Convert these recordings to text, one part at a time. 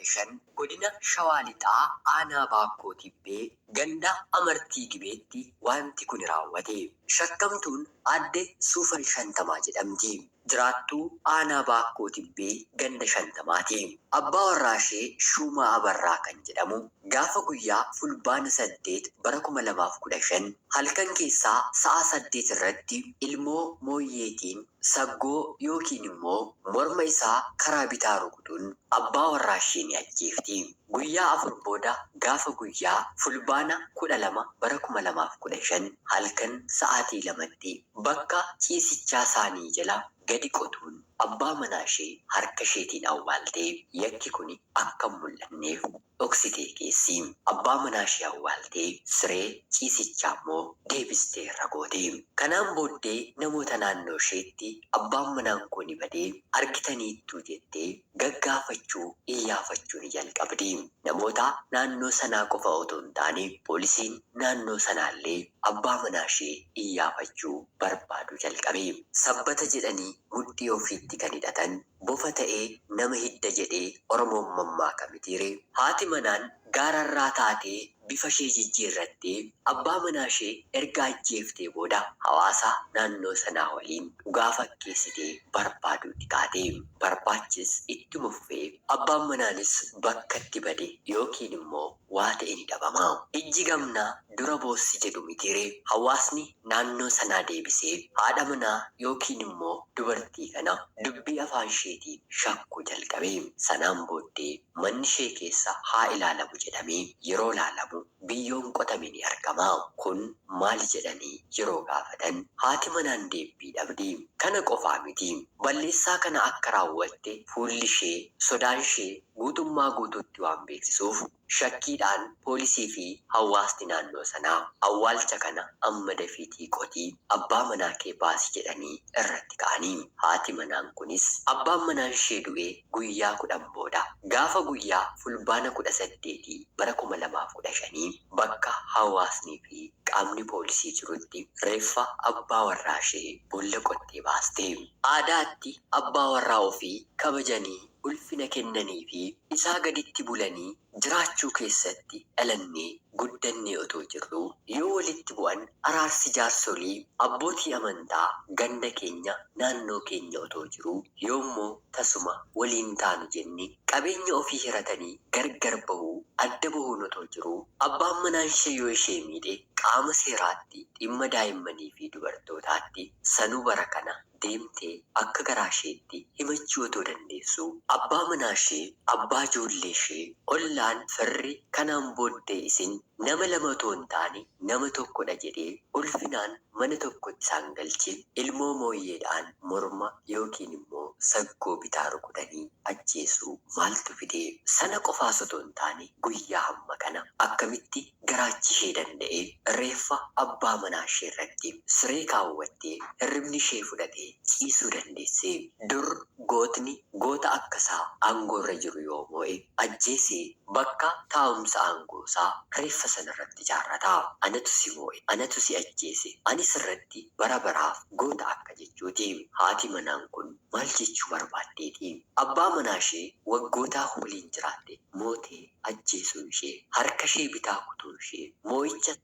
15 godina Shawaa Lixaa aanaa Baakkoo Tibbee ganda Amartii Gibeetti wanti kun raawwate. Shakkamtuun aadde Suufan Shantamaa jedhamti. Jiraattuu aanaa Baakkoo Tibbee ganda Shantamaati. Abbaa warraa ishee Shumaa Abarraa kan jedhamu gaafa guyyaa fulbaana 8 bara 2015 halkan keessaa sa'a 8 irratti ilmoo mooyyeetiin saggoo yookiin immoo morma isaa karaa bitaa rukutuun abbaa warraa ishee ni ajjeefti. Guyyaa 4 booda gaafa guyyaa fulbaana 12 bara 2015 halkan sa'aatii 2tti bakka ciisichaa isaanii jala gadi qotuun abbaa manaa ishee harka isheetiin awwaaltee yakki kun akka mul'anneef dhoksitee keessi. Abbaa manaa ishee awwaaltee siree ciisichaa immoo deebistee irra goote. Kanaan booddee namoota naannoo isheetti abbaan manaan kun badee argitaniittuu jettee gaggaafachuu iyyaafachuu ni jalqabdi. Namoota naannoo sanaa qofa otoo hin taane poolisiin naannoo sanaallee abbaa manaa ishee iyyaafachuu barbaadu jalqabe. Sabbata jedhanii mudhii ofiitti kan hidhatan bofa ta'ee nama hidda jedhee Oromoon mammaaka mitiire. Haati manaan gaararraa taatee bifa ishee jijjiirrattee abbaa manaa ishee erga ajjeeftee booda hawaasa naannoo sanaa waliin dhugaa fakkeessitee barbaaduutti kaate. Barbaachis ittuma fufee abbaan manaanis bakka itti bade yookiin immoo waa ta'e ni dhabama. Ijji gamnaa dura boossi jedhu mitiire. Hawaasni naannoo sanaa deebisee haadha manaa yookiin immoo dubartii kana dubbii afaan isheetiin shakkuu jalqabe. Sanaan booddee manni ishee keessa haa ilaalamu jedhamee yeroo ilaalamu biyyoon qotame ni argama. Kun maal jedhanii yeroo gaafatan haati manaan deebii dhabdi. Kana qofaa miti. Balleessaa kana akka raawwatte fuulli ishee sodaan ishee guutummaa guutuutti waan beeksisuuf shakkiidhaan poolisii fi hawaasni naannoo sanaa awwaalcha kana amma dafiitii qotii abbaa manaa kee baasi jedhanii irratti ka'anii. Haati manaan kunis abbaan manaan ishee du'ee guyyaa 10 booda gaafa guyyaa fulbaana 18 bara 2015 bakka hawaasnii fi qaamni poolisii jirutti reeffa abbaa warraa ishee boolla qottee baaste. Aadaatti abbaa warraa ofii kabajanii ulfina kennanii fi isaa gaditti bulanii jiraachuu keessatti dhalannee guddannee otoo jirru yoo walitti bu'an araarsi jaarsolii abbootii amantaa ganda keenya naannoo keenya otoo jiru yoommoo tasuma waliin taanu jennee qabeenya ofii hiratanii gargar bahuu adda bahuun otoo jiru abbaan manaan ishee yoo ishee miidhe qaama seeraatti dhimma daa'immanii fi dubartootaatti sanuu bara kana deemtee akka garaa isheetti himachuu otoo dandeessu abbaa manaa ishee abbaa ijoollee ishee ollaan firri kanaan booddee isin nama lama otoo hin taane nama tokkodha jedhee ulfinaan mana tokkotti isaan galchee ilmoo mooyyeedhaan morma yookiin immoo saggoo bitaa rukutanii ajjeesuu maaltu fidee. Sana qofaas otoo hin taane guyyaa hamma kana akkamitti garaachi ishee danda'ee reeffa abbaa manaa ishee irratti siree kaawwattee hirribni ishee fudhatee ciisuu dandeesse. Dur gootni goota akkasaa aangoorra jiru yoo moo'e ajjeesee bakka taa'umsa aangoosaa reeffa sanarratti ijaarrata. Anatu si moo'e, anatu si ajjeese, anis irratti bara baraaf goota akka jechuuti. Haati manaan kun maal jechuu barbaaddeeti? Abbaa manaa ishee waggootaa waliin jiraatte mootee ajjeesuu ishee harka ishee bitaa kutuu ishee moo'icha.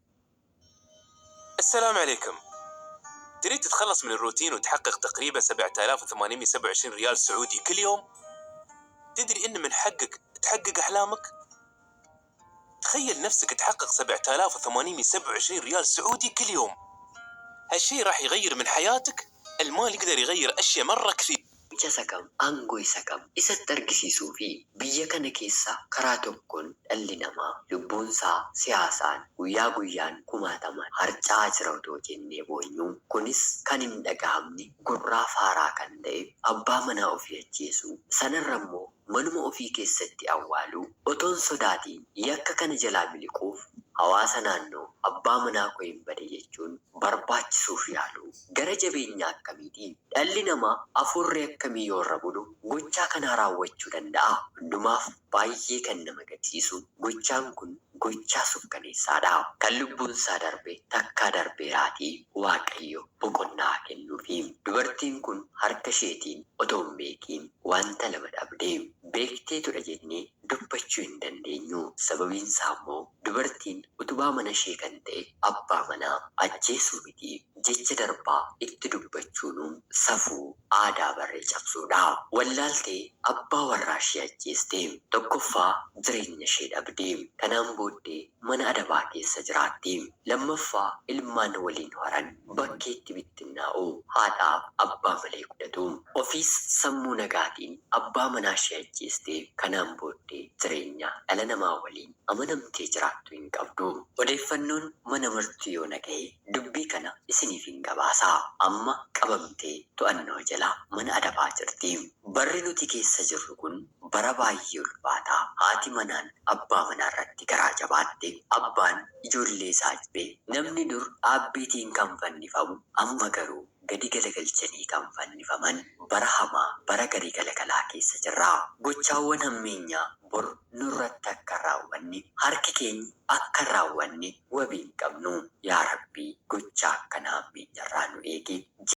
السلام عليكم. تريد تتخلص من الروتين وتحقق تقريبا 7827 ريال سعودي كل يوم؟ تدري ان من حقك تحقق احلامك؟ تخيل نفسك تحقق 7827 ريال سعودي كل يوم. هالشيء راح يغير من حياتك. المال يقدر يغير اشياء مرة كثير. Sakam aangoo isa kam isatti argisiisuu fi biyya kana keessa karaa tokkoon dhalli namaa lubbuunsaa siyaasaan guyyaa guyyaan kumaataman harca'aa jira otoo jennee boonyu kunis kan hin dhagahamne gurraa faaraa kan ta'e abbaa manaa ofii ajjeesuu sanarra immoo manuma ofii keessatti awwaaluu otoon sodaatiin yakka kana jalaa miliquuf hawaasa naannoo abbaa manaa koo hin bade jechuun barbaachisuuf yaalu gara jabeenya akkamiitiin dhalli namaa afurree akkamii yoo irra bulu gochaa kana raawwachuu danda'a. Hundumaaf baay'ee kan nama gaddisiisu gochaan kun gochaa sukkaneessaadha. Kan lubbuun isaa darbe takkaa darbeeraatii Waaqayyo boqonnaa kennuufi dubartiin kun harka isheetiin otoo hin beekiin wanta lama dhabdee beekteetudha jennee dubbachuu hin dandeenyu. Sababiin isaa immoo dubartiin utubaa mana ishee kan ta'e abbaa manaa ajjeesuu miti. Jecha darbaa itti dubbachuun safuu aadaa barree cabsuudha. Wallaaltee abbaa warraa ishee ajjeestee tokkoffaa jireenya ishee dhabdee kanaan booddee mana adabaa keessa jiraatti. Lammaffaa ilmaan waliin horan bakkeetti bittinnaa'u haadhaaf abbaa malee godhatu. Ofiis sammuu nagaatiin abbaa manaa ishee ajjeestee kanaan booddee jireenya dhala namaa waliin amanamtee jiraattu hin qabdu. Odeeffannoon mana murtii yoo naga'e dubbii kana isiniif hin gabaasaa. Amma qabamtee to'annoo jala mana adabaa jirti. Barri nuti keessa jirru kun bara baay'ee ulfaataa. Haati manaan abbaa manaa irratti garaa jabaatte. Abbaan ijoollee isaa jibee namni dur dhaabbiitiin kan fannifamu amma garuu gadi galagalchanii kan fannifaman bara hamaa bara gadi galagalaa keessa jirra. Gochaawwan hammeenyaa bor nurratti akka raawwanne harki keenya akka raawwanne wabii hin qabnu. Yaa Rabbii gochaa akkanaa hammeenyarraa nu eegi.